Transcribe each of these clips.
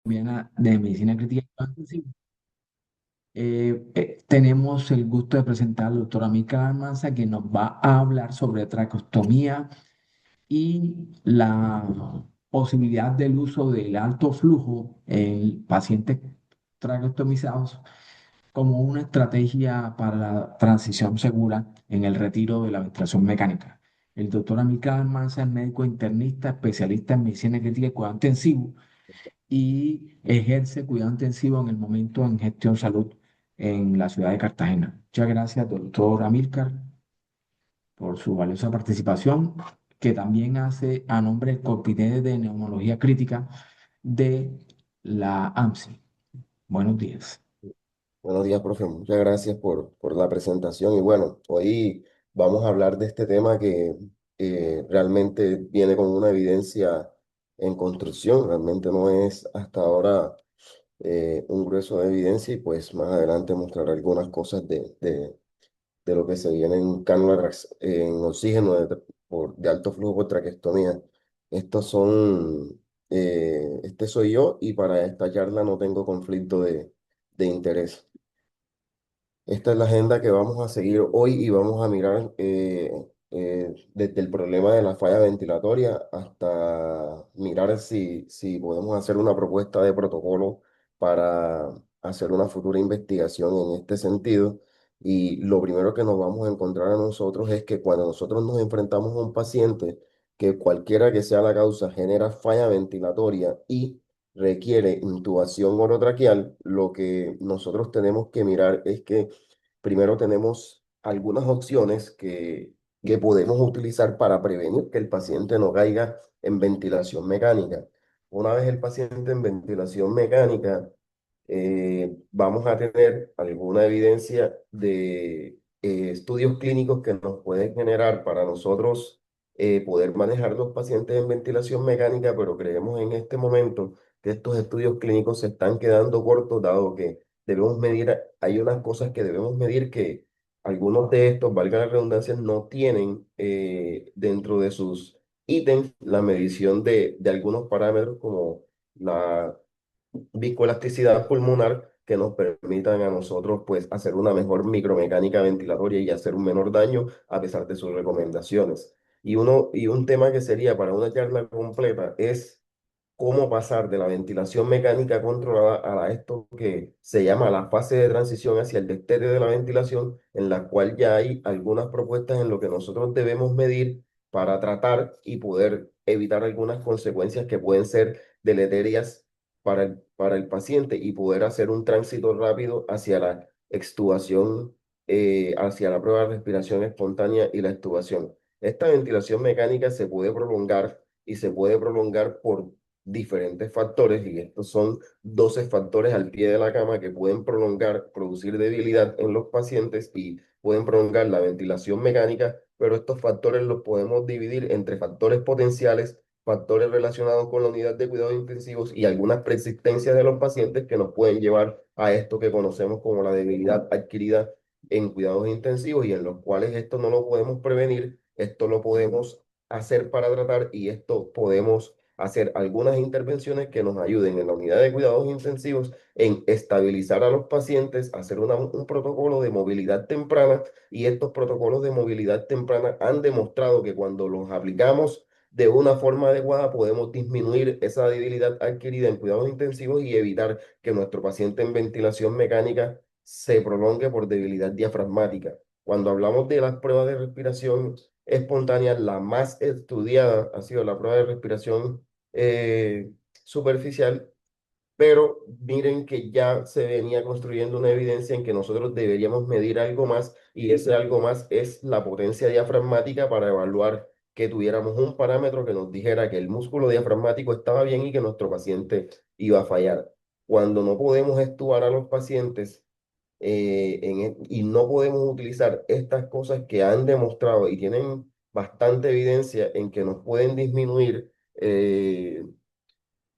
colombiana de medicina crítica y cuidados intensivos. Tenemos el gusto de presentar a la doctora Mica Almanza, que nos va a hablar sobre traqueostomía y la posibilidad del uso del alto flujo en pacientes traqueostomizados como una estrategia para la transición segura en el retiro de la ventilación mecánica. El doctor Amílcar Almanza es médico internista, especialista en medicina crítica y cuidado intensivo y ejerce cuidado intensivo en el momento en gestión salud en la ciudad de Cartagena. Muchas gracias, doctor Amílcar, por su valiosa participación, que también hace a nombre del Comité de Neumología Crítica de la AMSI. Buenos días. Buenos días, profe. Muchas gracias por la presentación. Y bueno, hoy vamos a hablar de este tema que realmente viene con una evidencia en construcción. Realmente no es hasta ahora un grueso de evidencia y pues más adelante mostraré algunas cosas de lo que se viene en cánulas en oxígeno de alto flujo por traqueostomía. Estos son, este soy yo y para esta charla no tengo conflicto de interés. Esta es la agenda que vamos a seguir hoy y vamos a mirar desde el problema de la falla ventilatoria hasta mirar si podemos hacer una propuesta de protocolo para hacer una futura investigación en este sentido. Y lo primero que nos vamos a encontrar a nosotros es que cuando nosotros nos enfrentamos a un paciente que cualquiera que sea la causa genera falla ventilatoria y requiere intubación orotraqueal, lo que nosotros tenemos que mirar es que primero tenemos algunas opciones que podemos utilizar para prevenir que el paciente no caiga en ventilación mecánica. Una vez el paciente en ventilación mecánica, vamos a tener alguna evidencia de estudios clínicos que nos pueden generar para nosotros poder manejar los pacientes en ventilación mecánica, pero creemos en este momento que estos estudios clínicos se están quedando cortos, dado que debemos medir, hay unas cosas que debemos medir que algunos de estos, valga la redundancia, no tienen dentro de sus ítems la medición de algunos parámetros como la viscoelasticidad pulmonar que nos permitan a nosotros pues hacer una mejor micromecánica ventilatoria y hacer un menor daño a pesar de sus recomendaciones. Y un tema que sería para una charla completa es cómo pasar de la ventilación mecánica controlada a esto que se llama la fase de transición hacia el destete de la ventilación, en la cual ya hay algunas propuestas en lo que nosotros debemos medir para tratar y poder evitar algunas consecuencias que pueden ser deleterias para el paciente y poder hacer un tránsito rápido hacia la extubación, hacia la prueba de respiración espontánea y la extubación. Esta ventilación mecánica se puede prolongar y se puede prolongar por diferentes factores, y estos son 12 factores al pie de la cama que pueden prolongar, producir debilidad en los pacientes y pueden prolongar la ventilación mecánica, pero estos factores los podemos dividir entre factores potenciales, factores relacionados con la unidad de cuidados intensivos y algunas persistencias de los pacientes que nos pueden llevar a esto que conocemos como la debilidad adquirida en cuidados intensivos y en los cuales esto no lo podemos prevenir, esto lo podemos hacer para tratar y esto podemos hacer algunas intervenciones que nos ayuden en la unidad de cuidados intensivos en estabilizar a los pacientes, hacer un protocolo de movilidad temprana y estos protocolos de movilidad temprana han demostrado que cuando los aplicamos de una forma adecuada podemos disminuir esa debilidad adquirida en cuidados intensivos y evitar que nuestro paciente en ventilación mecánica se prolongue por debilidad diafragmática. Cuando hablamos de las pruebas de respiración espontánea, la más estudiada ha sido la prueba de respiración eh, superficial, pero miren que ya se venía construyendo una evidencia en que nosotros deberíamos medir algo más y ese algo más es la potencia diafragmática para evaluar que tuviéramos un parámetro que nos dijera que el músculo diafragmático estaba bien y que nuestro paciente iba a fallar. Cuando no podemos estubar a los pacientes y no podemos utilizar estas cosas que han demostrado y tienen bastante evidencia en que nos pueden disminuir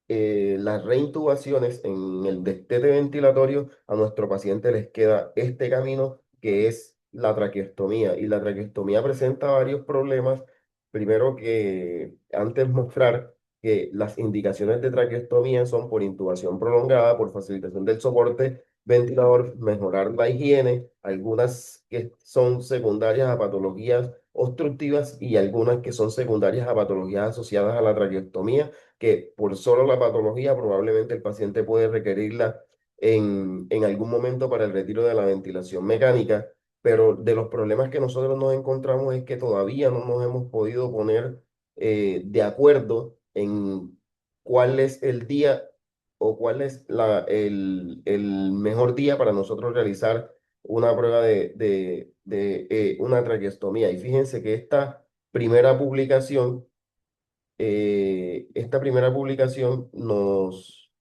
las reintubaciones en el destete ventilatorio, a nuestro paciente les queda este camino que es la traqueostomía. Y la traqueostomía presenta varios problemas. Primero que antes mostrar que las indicaciones de traqueostomía son por intubación prolongada, por facilitación del soporte ventilador, mejorar la higiene, algunas que son secundarias a patologías obstructivas y algunas que son secundarias a patologías asociadas a la traqueostomía, que por solo la patología probablemente el paciente puede requerirla en algún momento para el retiro de la ventilación mecánica, pero de los problemas que nosotros nos encontramos es que todavía no nos hemos podido poner de acuerdo en cuál es el día o cuál es el mejor día para nosotros realizar una prueba de una traqueostomía. Y fíjense que esta primera publicación nos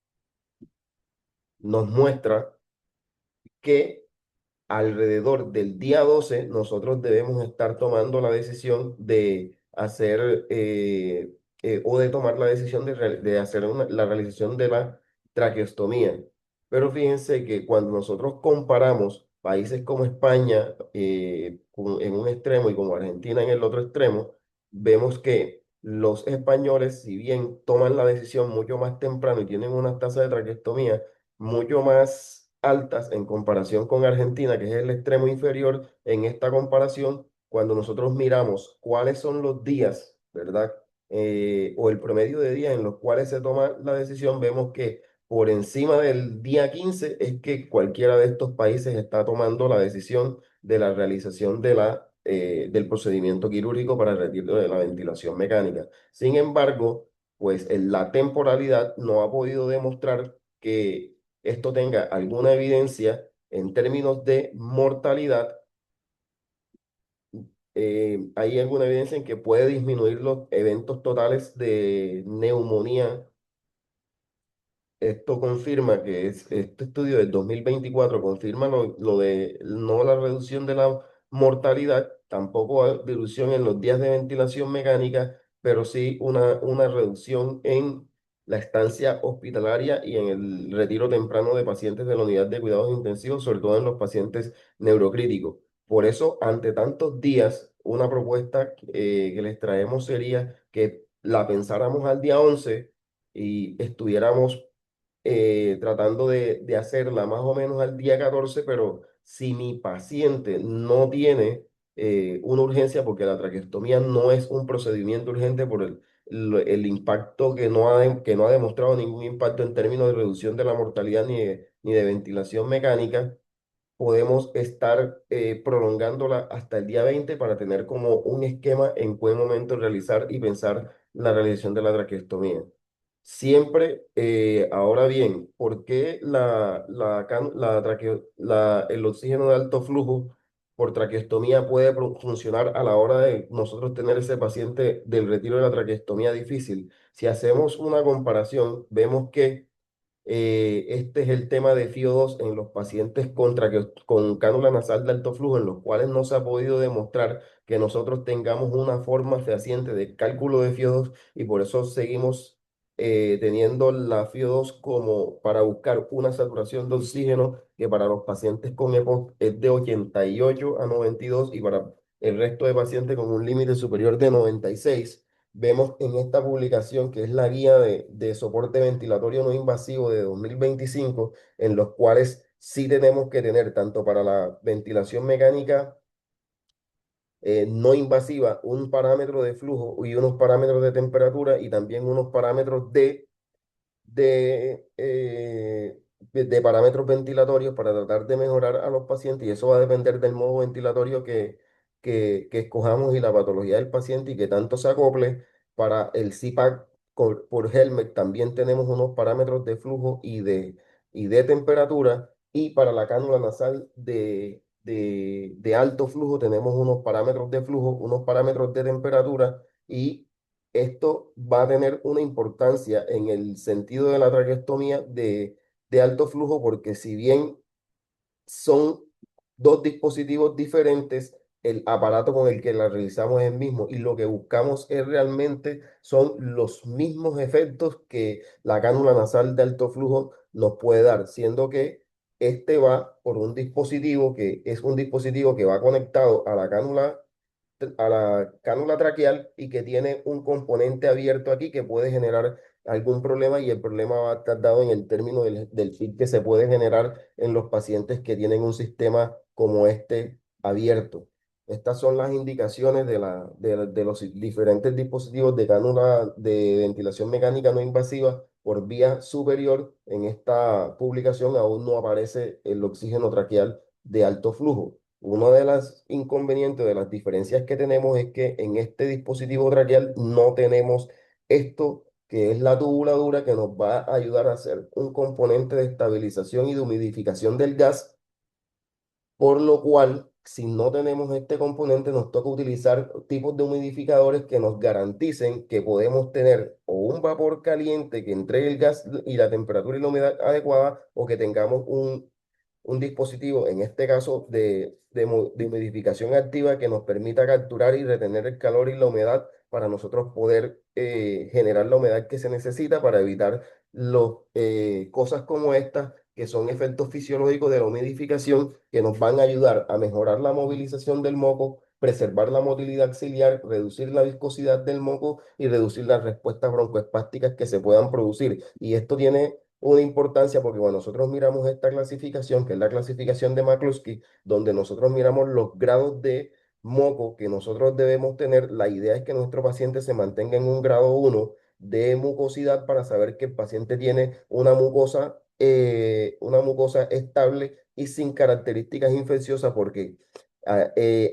muestra que alrededor del día 12 nosotros debemos estar tomando la decisión de hacer o de tomar la decisión de hacer la realización de la traqueostomía. Pero fíjense que cuando nosotros comparamos países como España en un extremo y como Argentina en el otro extremo, vemos que los españoles, si bien toman la decisión mucho más temprano y tienen una tasa de traqueostomía mucho más altas en comparación con Argentina, que es el extremo inferior en esta comparación, cuando nosotros miramos cuáles son los días, ¿verdad? O el promedio de días en los cuales se toma la decisión, vemos que por encima del día 15 es que cualquiera de estos países está tomando la decisión de la realización del procedimiento quirúrgico para el retiro de la ventilación mecánica. Sin embargo, pues en la temporalidad no ha podido demostrar que esto tenga alguna evidencia en términos de mortalidad. ¿Hay alguna evidencia en que puede disminuir los eventos totales de neumonía? Esto confirma que este estudio del 2024 confirma lo de no la reducción de la mortalidad, tampoco hay reducción en los días de ventilación mecánica, pero sí una reducción en la estancia hospitalaria y en el retiro temprano de pacientes de la unidad de cuidados intensivos, sobre todo en los pacientes neurocríticos. Por eso, ante tantos días, una propuesta que les traemos sería que la pensáramos al día 11 y estuviéramos tratando de hacerla más o menos al día 14, pero si mi paciente no tiene una urgencia, porque la traqueostomía no es un procedimiento urgente por el impacto que no ha demostrado ningún impacto en términos de reducción de la mortalidad ni de ventilación mecánica, podemos estar prolongándola hasta el día 20 para tener como un esquema en qué momento realizar y pensar la realización de la traqueostomía. Siempre, ahora bien, ¿por qué el oxígeno de alto flujo por traqueostomía puede funcionar a la hora de nosotros tener ese paciente del retiro de la traqueostomía difícil? Si hacemos una comparación, vemos que este es el tema de FIO2 en los pacientes con cánula nasal de alto flujo, en los cuales no se ha podido demostrar que nosotros tengamos una forma fehaciente de cálculo de FIO2 y por eso seguimos teniendo la FIO2 como para buscar una saturación de oxígeno que para los pacientes con EPOC es de 88 a 92 y para el resto de pacientes con un límite superior de 96. Vemos en esta publicación, que es la guía de soporte ventilatorio no invasivo de 2025, en los cuales sí tenemos que tener, tanto para la ventilación mecánica no invasiva, un parámetro de flujo y unos parámetros de temperatura y también unos parámetros de parámetros ventilatorios para tratar de mejorar a los pacientes y eso va a depender del modo ventilatorio que escojamos y la patología del paciente y que tanto se acople. Para el CPAP por Helmet también tenemos unos parámetros de flujo y de temperatura y para la cánula nasal de alto flujo tenemos unos parámetros de flujo, unos parámetros de temperatura y esto va a tener una importancia en el sentido de la traqueostomía de alto flujo, porque si bien son dos dispositivos diferentes, el aparato con el que la realizamos es el mismo y lo que buscamos es realmente son los mismos efectos que la cánula nasal de alto flujo nos puede dar, siendo que este va por un dispositivo que es un dispositivo que va conectado a la cánula a la cánula traqueal y que tiene un componente abierto aquí que puede generar algún problema y el problema va a estar dado en el término del fit que se puede generar en los pacientes que tienen un sistema como este abierto. Estas son las indicaciones de los diferentes dispositivos de cánula de ventilación mecánica no invasiva por vía superior. En esta publicación aún no aparece el oxígeno traqueal de alto flujo. Uno de los inconvenientes, de las diferencias que tenemos es que en este dispositivo traqueal no tenemos esto que es la tubuladura que nos va a ayudar a hacer un componente de estabilización y de humidificación del gas, por lo cual, si no tenemos este componente, nos toca utilizar tipos de humidificadores que nos garanticen que podemos tener o un vapor caliente que entregue el gas y la temperatura y la humedad adecuada, o que tengamos un dispositivo, en este caso de humidificación activa, que nos permita capturar y retener el calor y la humedad para nosotros poder generar la humedad que se necesita para evitar cosas como estas, que son efectos fisiológicos de la humidificación que nos van a ayudar a mejorar la movilización del moco, preservar la motilidad axilar, reducir la viscosidad del moco y reducir las respuestas broncoespásticas que se puedan producir. Y esto tiene una importancia porque cuando nosotros miramos esta clasificación, que es la clasificación de McCluskey, donde nosotros miramos los grados de moco que nosotros debemos tener, la idea es que nuestro paciente se mantenga en un grado 1 de mucosidad para saber que el paciente tiene una mucosa estable y sin características infecciosas, porque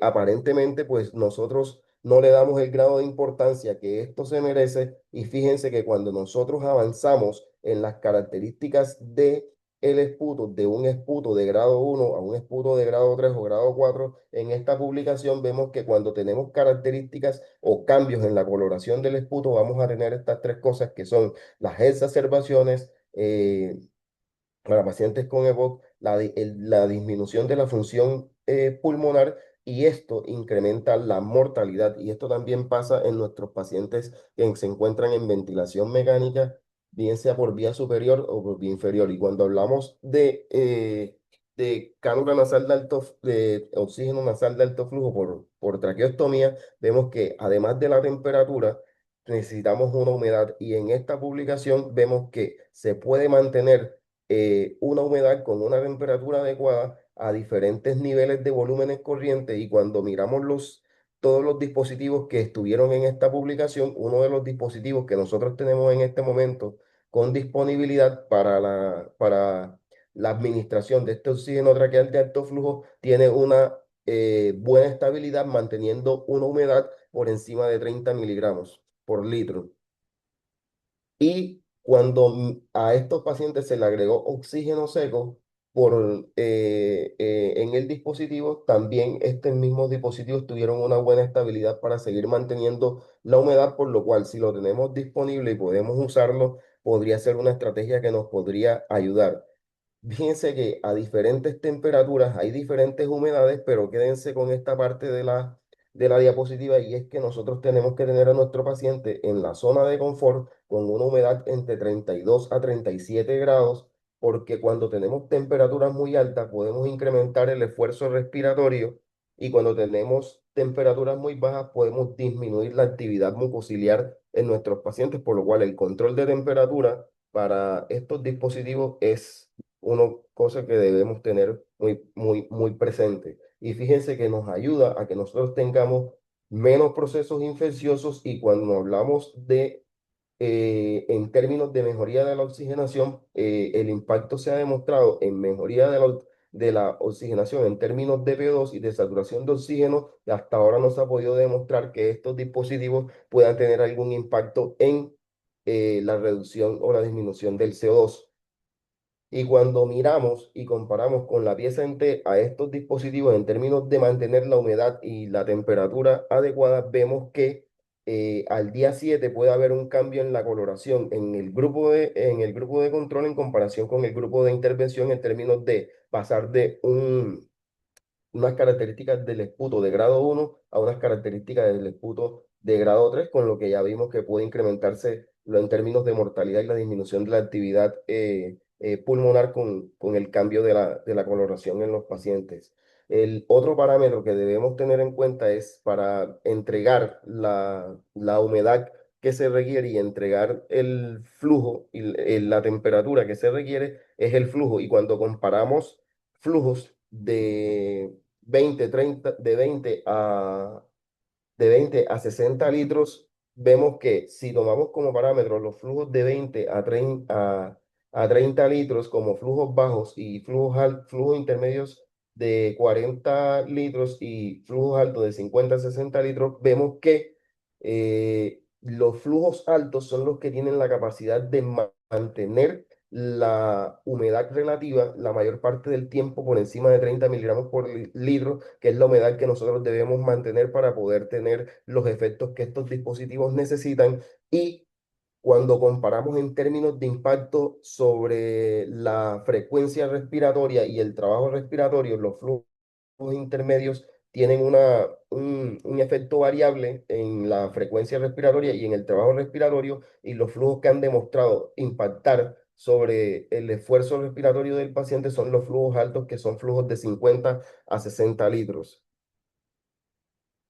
aparentemente pues nosotros no le damos el grado de importancia que esto se merece. Y fíjense que cuando nosotros avanzamos en las características de el esputo, de un esputo de grado 1 a un esputo de grado 3 o grado 4, en esta publicación vemos que cuando tenemos características o cambios en la coloración del esputo, vamos a tener estas tres cosas que son las exacerbaciones, para pacientes con EPOC, la disminución de la función pulmonar, y esto incrementa la mortalidad. Y esto también pasa en nuestros pacientes que se encuentran en ventilación mecánica, bien sea por vía superior o por vía inferior. Y cuando hablamos de cánula nasal de oxígeno nasal de alto flujo por traqueostomía, vemos que además de la temperatura, necesitamos una humedad. Y en esta publicación vemos que se puede mantener una humedad con una temperatura adecuada a diferentes niveles de volúmenes corrientes. Y cuando miramos todos los dispositivos que estuvieron en esta publicación, uno de los dispositivos que nosotros tenemos en este momento con disponibilidad para la administración de este oxígeno traqueal de alto flujo tiene una buena estabilidad, manteniendo una humedad por encima de 30 miligramos por litro. Y cuando a estos pacientes se le agregó oxígeno seco en el dispositivo, también estos mismos dispositivos tuvieron una buena estabilidad para seguir manteniendo la humedad, por lo cual, si lo tenemos disponible y podemos usarlo, podría ser una estrategia que nos podría ayudar. Fíjense que a diferentes temperaturas hay diferentes humedades, pero quédense con esta parte de la diapositiva, y es que nosotros tenemos que tener a nuestro paciente en la zona de confort con una humedad entre 32 a 37 grados, porque cuando tenemos temperaturas muy altas podemos incrementar el esfuerzo respiratorio, y cuando tenemos temperaturas muy bajas podemos disminuir la actividad mucociliar en nuestros pacientes, por lo cual el control de temperatura para estos dispositivos es una cosa que debemos tener muy, muy, muy presente. Y fíjense que nos ayuda a que nosotros tengamos menos procesos infecciosos. Y cuando hablamos en términos de mejoría de la oxigenación, el impacto se ha demostrado en mejoría de la oxigenación en términos de PO2 y de saturación de oxígeno. Y hasta ahora no se ha podido demostrar que estos dispositivos puedan tener algún impacto en la reducción o la disminución del CO2. Y cuando miramos y comparamos con la pieza en T a estos dispositivos en términos de mantener la humedad y la temperatura adecuada, vemos que al día 7 puede haber un cambio en la coloración en el grupo de control en comparación con el grupo de intervención, en términos de pasar de unas características del esputo de grado 1 a unas características del esputo de grado 3, con lo que ya vimos que puede incrementarse en términos de mortalidad y la disminución de la actividad pulmonar con el cambio de la coloración en los pacientes. El otro parámetro que debemos tener en cuenta es para entregar la humedad que se requiere y entregar el flujo y la temperatura que se requiere es el flujo. Y cuando comparamos flujos de 20 30 de 20 a 60 litros, vemos que si tomamos como parámetro los flujos de 20 a 30 litros como flujos bajos y flujos intermedios de 40 litros y flujos altos de 50 a 60 litros, vemos que los flujos altos son los que tienen la capacidad de mantener la humedad relativa la mayor parte del tiempo por encima de 30 miligramos por litro, que es la humedad que nosotros debemos mantener para poder tener los efectos que estos dispositivos necesitan. Y cuando comparamos en términos de impacto sobre la frecuencia respiratoria y el trabajo respiratorio, los flujos intermedios tienen un efecto variable en la frecuencia respiratoria y en el trabajo respiratorio, y los flujos que han demostrado impactar sobre el esfuerzo respiratorio del paciente son los flujos altos, que son flujos de 50 a 60 litros.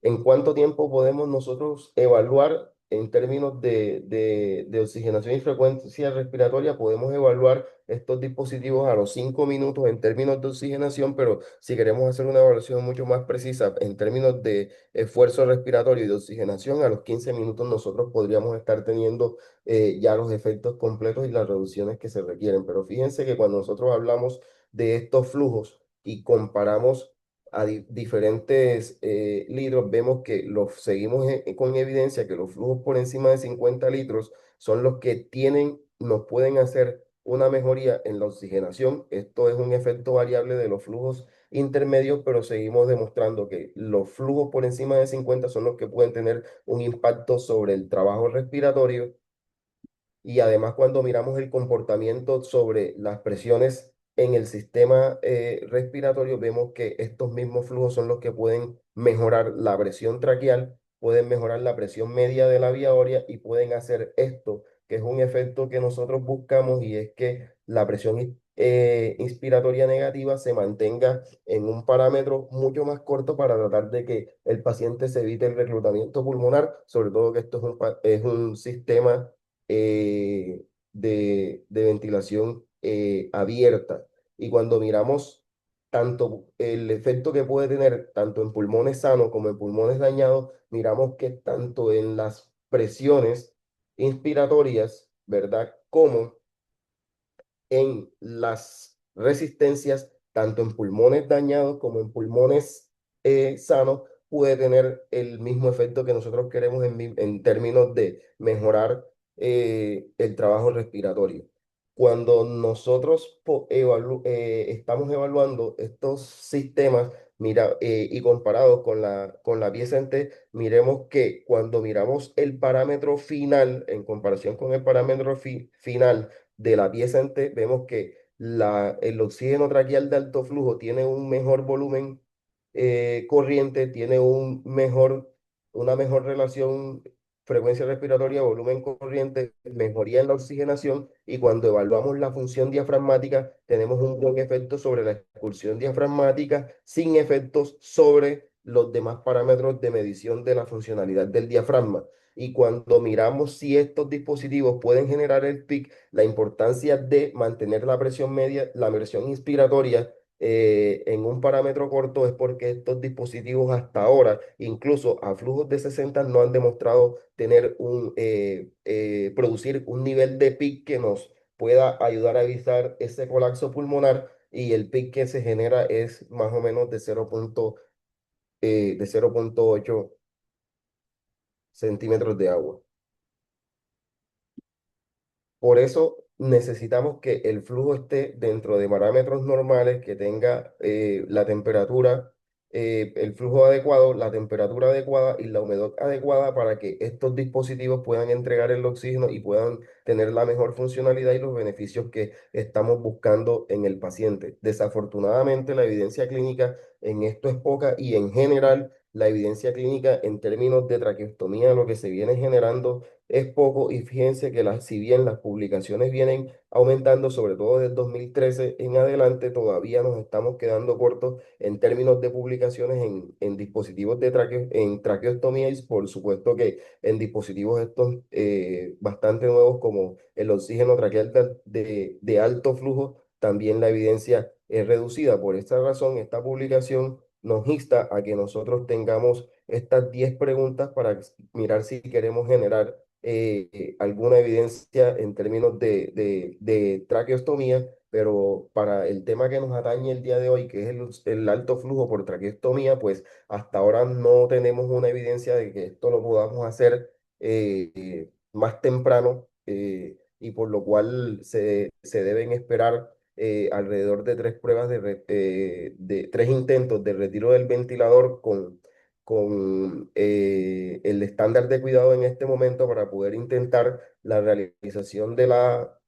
¿En cuánto tiempo podemos nosotros evaluar en términos de oxigenación y frecuencia respiratoria? Podemos evaluar estos dispositivos a los 5 minutos en términos de oxigenación, pero si queremos hacer una evaluación mucho más precisa en términos de esfuerzo respiratorio y de oxigenación, a los 15 minutos nosotros podríamos estar teniendo ya los efectos completos y las reducciones que se requieren. Pero fíjense que cuando nosotros hablamos de estos flujos y comparamos a diferentes litros, vemos que los seguimos con evidencia que los flujos por encima de 50 litros son los que nos pueden hacer una mejoría en la oxigenación. Esto es un efecto variable de los flujos intermedios, pero seguimos demostrando que los flujos por encima de 50 son los que pueden tener un impacto sobre el trabajo respiratorio. Y además, cuando miramos el comportamiento sobre las presiones en el sistema respiratorio, vemos que estos mismos flujos son los que pueden mejorar la presión traqueal, pueden mejorar la presión media de la vía aérea y pueden hacer esto, que es un efecto que nosotros buscamos, y es que la presión inspiratoria negativa se mantenga en un parámetro mucho más corto para tratar de que el paciente se evite el reclutamiento pulmonar, sobre todo que esto es un sistema de ventilación abierta. Y cuando miramos tanto el efecto que puede tener tanto en pulmones sanos como en pulmones dañados, miramos que tanto en las presiones inspiratorias, ¿verdad? Como en las resistencias, tanto en pulmones dañados como en pulmones sanos, puede tener el mismo efecto que nosotros queremos en términos de mejorar el trabajo respiratorio. Cuando nosotros estamos evaluando estos sistemas, y comparados con la pieza en T, miremos que cuando miramos el parámetro final en comparación con el parámetro final de la pieza en T, vemos que el oxígeno traqueal de alto flujo tiene un mejor volumen corriente, tiene una mejor relación frecuencia respiratoria, volumen corriente, mejoría en la oxigenación, y cuando evaluamos la función diafragmática, tenemos un buen efecto sobre la expulsión diafragmática, sin efectos sobre los demás parámetros de medición de la funcionalidad del diafragma. Y cuando miramos si estos dispositivos pueden generar el PIC, la importancia de mantener la presión media, la presión inspiratoria en un parámetro corto, es porque estos dispositivos hasta ahora, incluso a flujos de 60, no han demostrado producir un nivel de PIC que nos pueda ayudar a evitar ese colapso pulmonar, y el PIC que se genera es más o menos de 0,8 centímetros de agua. Por eso necesitamos que el flujo esté dentro de parámetros normales, que tenga la temperatura, el flujo adecuado, la temperatura adecuada y la humedad adecuada, para que estos dispositivos puedan entregar el oxígeno y puedan tener la mejor funcionalidad y los beneficios que estamos buscando en el paciente. Desafortunadamente, la evidencia clínica en esto es poca, y en general la evidencia clínica en términos de traqueostomía, lo que se viene generando es poco y fíjense que si bien las publicaciones vienen aumentando, sobre todo desde 2013 en adelante, todavía nos estamos quedando cortos en términos de publicaciones en dispositivos en traqueostomía y por supuesto que en dispositivos estos bastante nuevos como el oxígeno traqueal de alto flujo, también la evidencia es reducida. Por esta razón, esta publicación nos insta a que nosotros tengamos estas 10 preguntas para mirar si queremos generar alguna evidencia en términos de traqueostomía, pero para el tema que nos atañe el día de hoy, que es el alto flujo por traqueostomía, pues hasta ahora no tenemos una evidencia de que esto lo podamos hacer más temprano, y por lo cual se deben esperar alrededor de 3 pruebas de 3 intentos de retiro del ventilador con el estándar de cuidado en este momento para poder intentar la realización la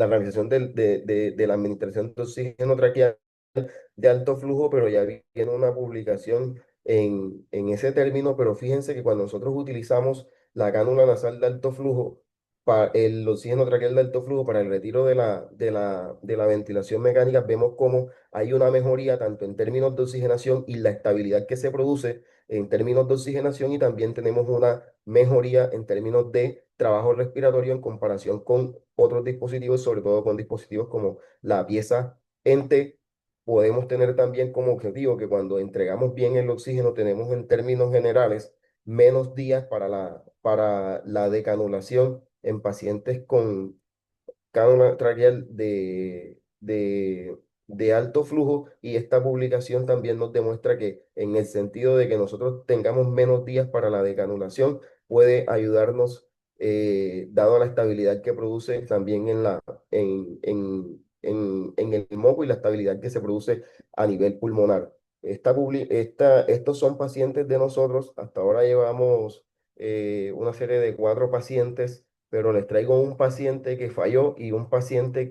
realización de la administración de oxígeno traqueal de alto flujo, pero ya viene una publicación en ese término, pero fíjense que cuando nosotros utilizamos la cánula nasal de alto flujo, para el oxígeno traqueal de alto flujo para el retiro de la ventilación mecánica, vemos cómo hay una mejoría tanto en términos de oxigenación y la estabilidad que se produce en términos de oxigenación, y también tenemos una mejoría en términos de trabajo respiratorio en comparación con otros dispositivos, sobre todo con dispositivos como la pieza ENTE. Podemos tener también como objetivo que cuando entregamos bien el oxígeno tenemos en términos generales menos días para la decanulación en pacientes con cánula traqueal de alto flujo, y esta publicación también nos demuestra que en el sentido de que nosotros tengamos menos días para la decanulación, puede ayudarnos, dado la estabilidad que produce también en el moco y la estabilidad que se produce a nivel pulmonar. Estos son pacientes de nosotros, hasta ahora llevamos una serie de 4 pacientes, pero les traigo un paciente que falló y un paciente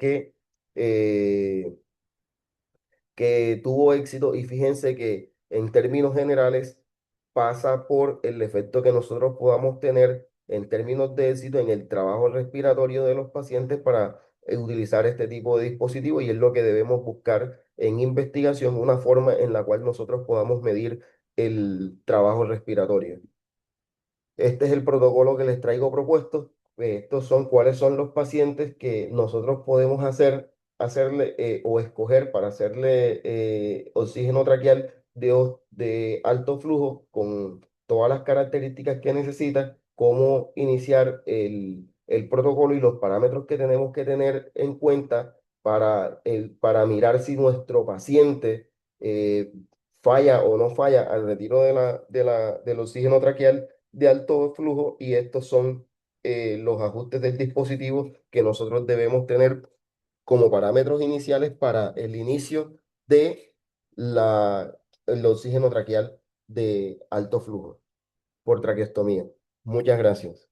eh, que tuvo éxito, y fíjense que en términos generales pasa por el efecto que nosotros podamos tener en términos de éxito en el trabajo respiratorio de los pacientes para utilizar este tipo de dispositivo, y es lo que debemos buscar en investigación, una forma en la cual nosotros podamos medir el trabajo respiratorio. Este es el protocolo que les traigo propuesto. Estos son cuáles son los pacientes que nosotros podemos hacerle o escoger para hacerle oxígeno traqueal de alto flujo con todas las características que necesita, cómo iniciar el protocolo y los parámetros que tenemos que tener en cuenta para mirar si nuestro paciente eh, falla o no falla al retiro del oxígeno traqueal de alto flujo, y estos son los ajustes del dispositivo que nosotros debemos tener como parámetros iniciales para el inicio de el oxígeno traqueal de alto flujo por traqueostomía. Muchas gracias.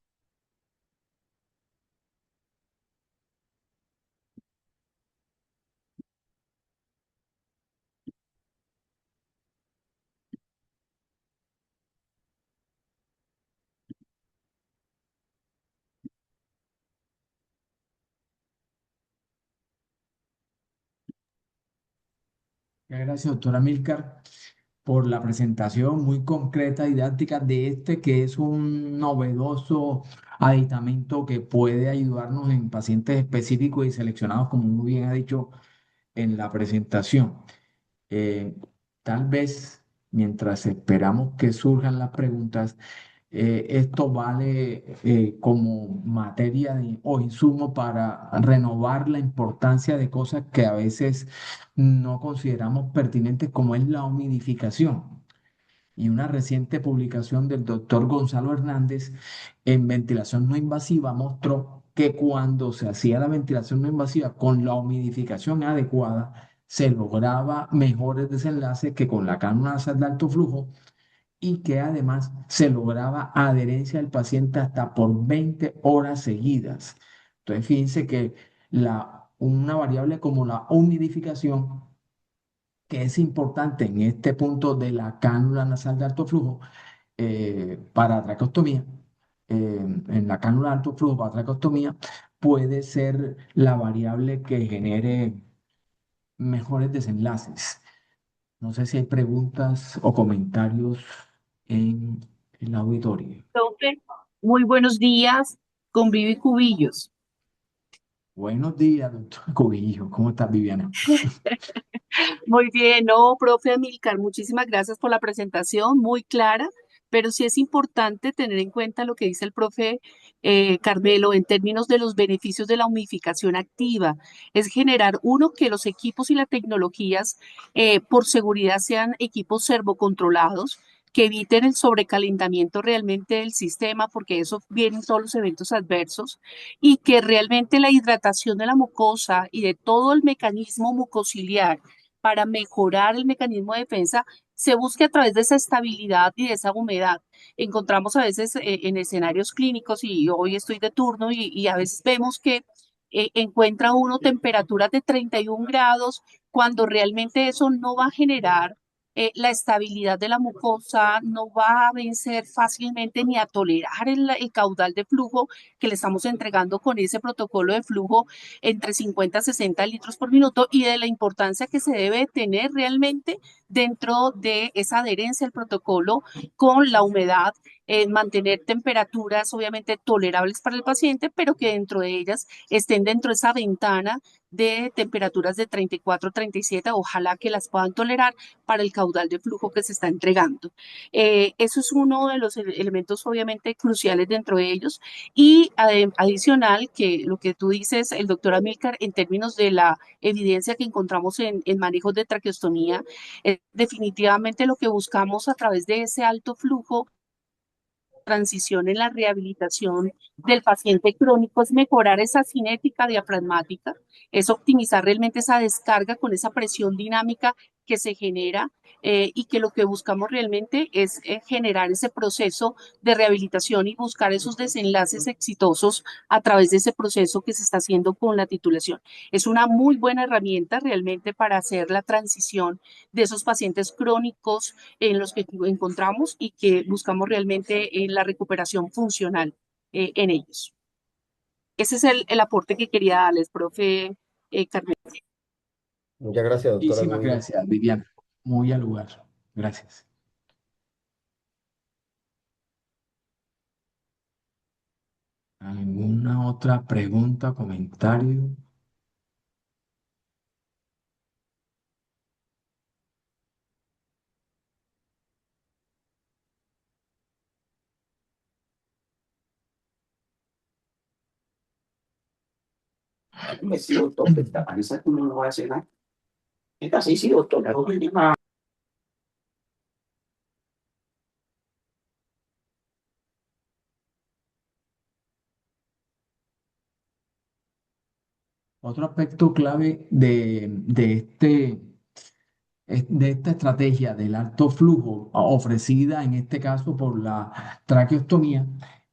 Gracias, doctora Milcar, por la presentación muy concreta y didáctica de este, que es un novedoso aditamento que puede ayudarnos en pacientes específicos y seleccionados, como muy bien ha dicho en la presentación. Eh, Tal vez mientras esperamos que surjan las preguntas, esto vale como materia o insumo para renovar la importancia de cosas que a veces no consideramos pertinentes, como es la humidificación. Y una reciente publicación del doctor Gonzalo Hernández en ventilación no invasiva mostró que cuando se hacía la ventilación no invasiva con la humidificación adecuada, se lograba mejores desenlaces que con la cánula nasal de alto flujo, y que además se lograba adherencia del paciente hasta por 20 horas seguidas. Entonces, fíjense que una variable como la humidificación, que es importante en este punto de la cánula nasal de alto flujo para traqueostomía, en la cánula de alto flujo para traqueostomía, puede ser la variable que genere mejores desenlaces. No sé si hay preguntas o comentarios en el auditorio. Profe, muy buenos días con Vivi Cubillos. Buenos días, doctor Cubillo. ¿Cómo estás, Viviana? Muy bien, no, profe Amilcar, muchísimas gracias por la presentación, muy clara, pero sí es importante tener en cuenta lo que dice el profe Carmelo en términos de los beneficios de la humidificación activa. Es generar, uno, que los equipos y las tecnologías por seguridad sean equipos servocontrolados, que eviten el sobrecalentamiento realmente del sistema, porque eso vienen todos los eventos adversos, y que realmente la hidratación de la mucosa y de todo el mecanismo mucociliar para mejorar el mecanismo de defensa se busque a través de esa estabilidad y de esa humedad. Encontramos a veces en escenarios clínicos, y hoy estoy de turno, y a veces vemos que encuentra uno temperaturas de 31 grados cuando realmente eso no va a generar la estabilidad de la mucosa, no va a vencer fácilmente ni a tolerar el caudal de flujo que le estamos entregando con ese protocolo de flujo entre 50 a 60 litros por minuto, y de la importancia que se debe tener realmente dentro de esa adherencia al protocolo con la humedad, mantener temperaturas obviamente tolerables para el paciente, pero que dentro de ellas estén dentro de esa ventana de temperaturas de 34, 37, ojalá que las puedan tolerar para el caudal de flujo que se está entregando. Eso es uno de los elementos obviamente cruciales dentro de ellos. Y adicional, que lo que tú dices, el doctor Amílcar, en términos de la evidencia que encontramos en manejos de traqueostomía, definitivamente lo que buscamos a través de ese alto flujo transición en la rehabilitación del paciente crónico es mejorar esa cinética diafragmática, es optimizar realmente esa descarga con esa presión dinámica que se genera, y que lo que buscamos realmente es generar ese proceso de rehabilitación y buscar esos desenlaces exitosos a través de ese proceso que se está haciendo con la titulación. Es una muy buena herramienta realmente para hacer la transición de esos pacientes crónicos en los que encontramos y que buscamos realmente la recuperación funcional en ellos. Ese es el aporte que quería darles, profe Carmen. Muchas gracias, doctora. Muchísimas Muy, gracias, Viviana. Muy al lugar. Gracias. ¿Alguna otra pregunta, comentario? Sí, doctor, esta parece que uno no va a hacer nada. Esta sí, sí, doctor, la última. Otro aspecto clave de esta estrategia del alto flujo ofrecida en este caso por la traqueostomía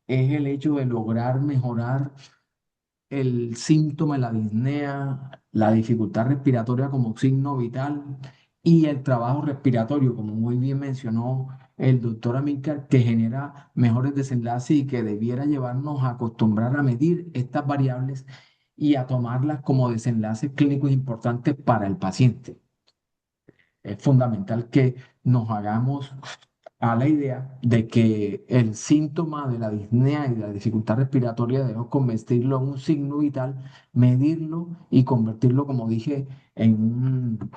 es el hecho de lograr mejorar el síntoma de la disnea, la dificultad respiratoria como signo vital y el trabajo respiratorio, como muy bien mencionó el doctor Amílcar, que genera mejores desenlaces y que debiera llevarnos a acostumbrar a medir estas variables y a tomarlas como desenlaces clínicos importantes para el paciente. Es fundamental que nos hagamos a la idea de que el síntoma de la disnea y de la dificultad respiratoria debemos convertirlo en un signo vital, medirlo y convertirlo, como dije, en un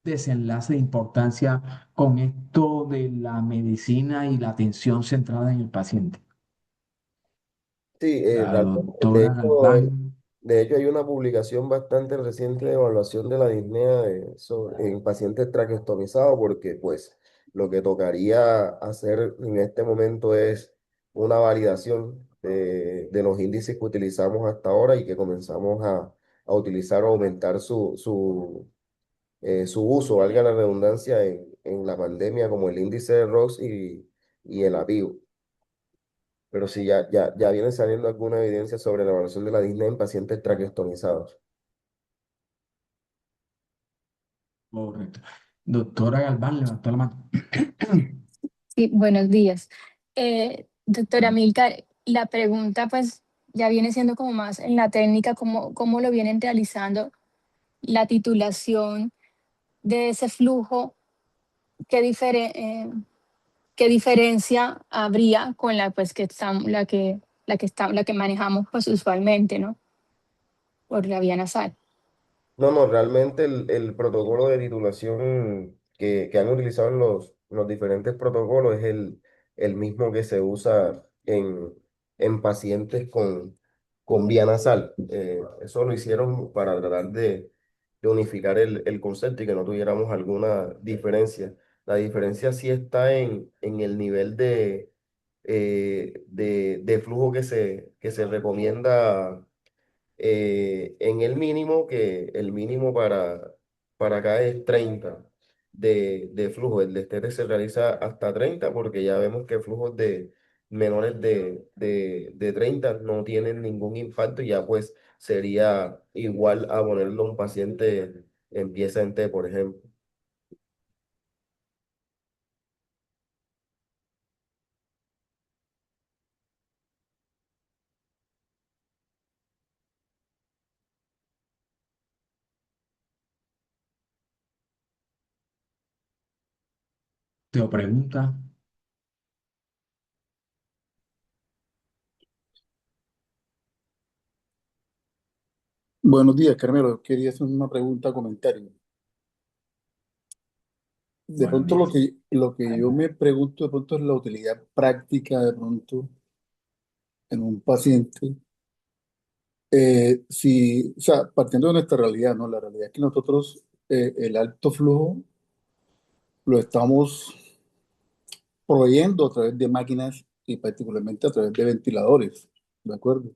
desenlace de importancia con esto de la medicina y la atención centrada en el paciente. sí, La realmente, doctora Galván. de hecho hay una publicación bastante reciente de evaluación de la disnea en pacientes traqueostomizados porque pues lo que tocaría hacer en este momento es una validación de los índices que utilizamos hasta ahora y que comenzamos a utilizar o aumentar su uso, valga la redundancia, en la pandemia como el índice de ROX y el AVIO. Pero sí, ya viene saliendo alguna evidencia sobre la evaluación de la disnea en pacientes traqueostomizados. Correcto. Doctora Galván levantó la mano. Sí, buenos días. Doctora Bueno, Milcar, la pregunta pues ya viene siendo como más en la técnica, cómo lo vienen realizando la titulación de ese flujo, qué, qué diferencia habría con la pues que estamos, la que manejamos pues usualmente, ¿no? Por la vía nasal. No, no, realmente el protocolo de titulación que han utilizado en los diferentes protocolos es el mismo que se usa en pacientes con vía nasal. Eso lo hicieron para tratar de unificar el concepto y que no tuviéramos alguna diferencia. La diferencia sí está en el nivel de flujo que se recomienda en el mínimo, que el mínimo para acá es 30 de flujo. El destete se realiza hasta 30 porque ya vemos que flujos de menores de 30 no tienen ningún impacto y ya pues sería igual a ponerlo a un paciente en pieza en T, por ejemplo. Te pregunta. Buenos días, Carmelo. Quería hacer una pregunta, comentario. De Buenos pronto días. lo que yo me pregunto de pronto es la utilidad práctica de pronto en un paciente. Si, o sea, partiendo de nuestra realidad, ¿no? La realidad es que nosotros el alto flujo lo estamos proveyendo a través de máquinas y particularmente a través de ventiladores, ¿de acuerdo?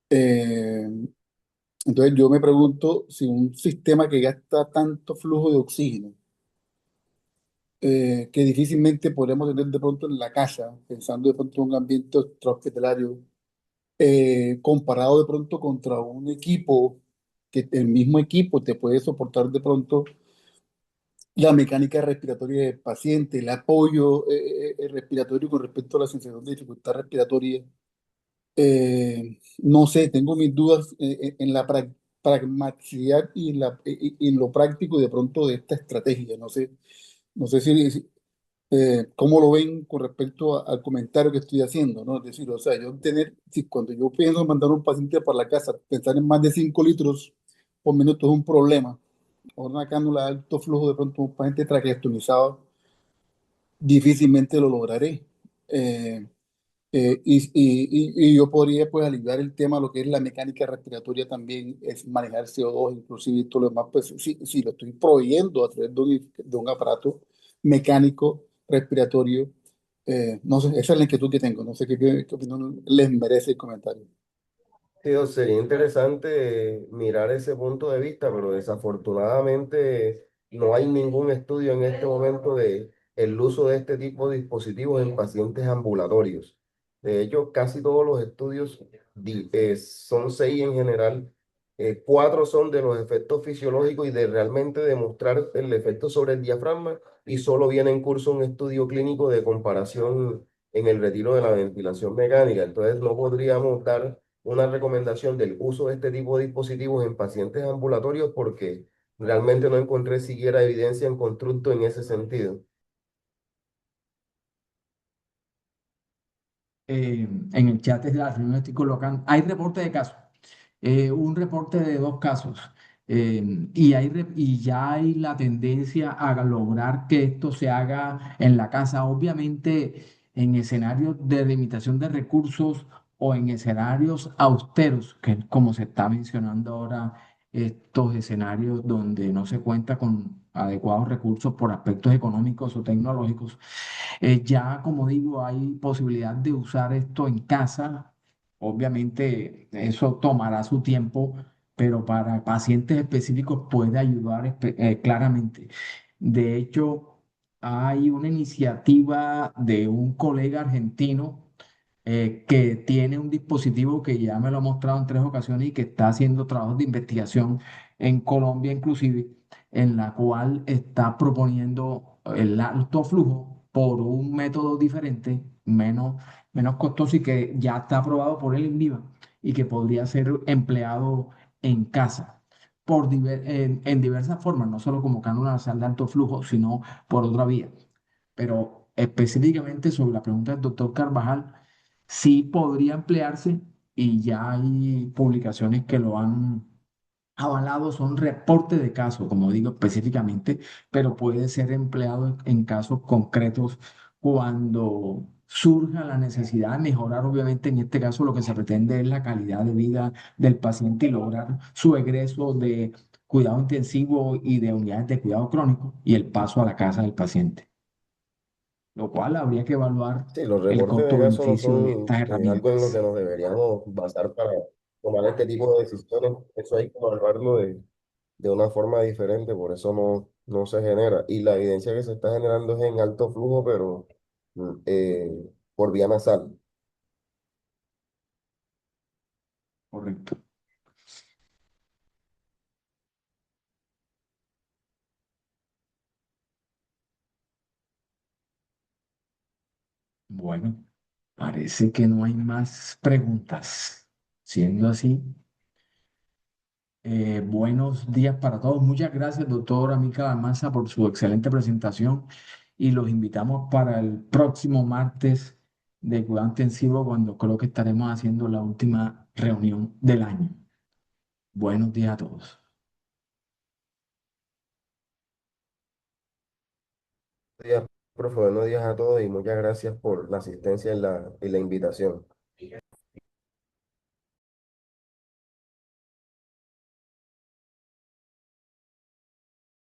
Eh, entonces yo me pregunto si un sistema que gasta tanto flujo de oxígeno, que difícilmente podemos tener de pronto en la casa, pensando de pronto en un ambiente hospitalario, comparado de pronto contra un equipo, que el mismo equipo te puede soportar de pronto la mecánica respiratoria del paciente, el apoyo respiratorio con respecto a la sensación de dificultad respiratoria. No sé, tengo mis dudas en la pragmaticidad y y en lo práctico de pronto de esta estrategia. No sé si, cómo lo ven con respecto al comentario que estoy haciendo, ¿no? Es decir, o sea, yo tener, si cuando yo pienso en mandar a un paciente para la casa, pensar en más de 5 litros por minuto es un problema. O una cánula de alto flujo, de pronto un paciente traqueostomizado, difícilmente lo lograré. Eh, y yo podría pues aliviar el tema, lo que es la mecánica respiratoria también, es manejar CO2, inclusive y todo lo demás, pues si lo estoy proveyendo a través de un aparato mecánico respiratorio, no sé, esa es la inquietud que tengo, no sé qué opinión les merece el comentario. Tío, sería interesante mirar ese punto de vista, pero desafortunadamente no hay ningún estudio en este momento de el uso de este tipo de dispositivos en pacientes ambulatorios. De hecho, casi todos los estudios son seis en general. Cuatro son de los efectos fisiológicos y de realmente demostrar el efecto sobre el diafragma, y solo viene en curso un estudio clínico de comparación en el retiro de la ventilación mecánica. Entonces, no podríamos dar una recomendación del uso de este tipo de dispositivos en pacientes ambulatorios porque realmente no encontré siquiera evidencia en constructo en ese sentido. En el chat de la reunión estoy colocando, hay reporte de casos, un reporte de 2 casos, y ya hay la tendencia a lograr que esto se haga en la casa, obviamente en escenarios de limitación de recursos o en escenarios austeros, que es como se está mencionando ahora, estos escenarios donde no se cuenta con adecuados recursos por aspectos económicos o tecnológicos. Ya, como digo, hay posibilidad de usar esto en casa. Obviamente, eso tomará su tiempo, pero para pacientes específicos puede ayudar claramente. De hecho, hay una iniciativa de un colega argentino que tiene un dispositivo que ya me lo ha mostrado en 3 ocasiones y que está haciendo trabajos de investigación en Colombia, inclusive, en la cual está proponiendo el alto flujo por un método diferente, menos menos costoso y que ya está aprobado por el INVIMA y que podría ser empleado en casa en diversas formas, no solo como cánulas nasal de alto flujo, sino por otra vía. Pero específicamente sobre la pregunta del doctor Carvajal, sí podría emplearse y ya hay publicaciones que lo han avalado, son reportes de casos, como digo específicamente, pero puede ser empleado en casos concretos cuando surja la necesidad de mejorar, obviamente en este caso lo que se pretende es la calidad de vida del paciente y lograr su egreso de cuidado intensivo y de unidades de cuidado crónico y el paso a la casa del paciente, lo cual habría que evaluar Sí, los el reportes de caso no costo-beneficio de son estas algo en lo herramientas. que nos deberíamos basar para tomar este tipo de decisiones. Eso hay que evaluarlo de una forma diferente, por eso no se genera. Y la evidencia que se está generando es en alto flujo, pero por vía nasal. Correcto. Bueno, parece que no hay más preguntas. Siendo así, buenos días para todos. Muchas gracias, doctor Amica Almanza, por su excelente presentación y los invitamos para el próximo martes de cuidado intensivo, cuando creo que estaremos haciendo la última reunión del año. Buenos días a todos. Buenos días, profe, buenos días a todos y muchas gracias por la asistencia y la invitación.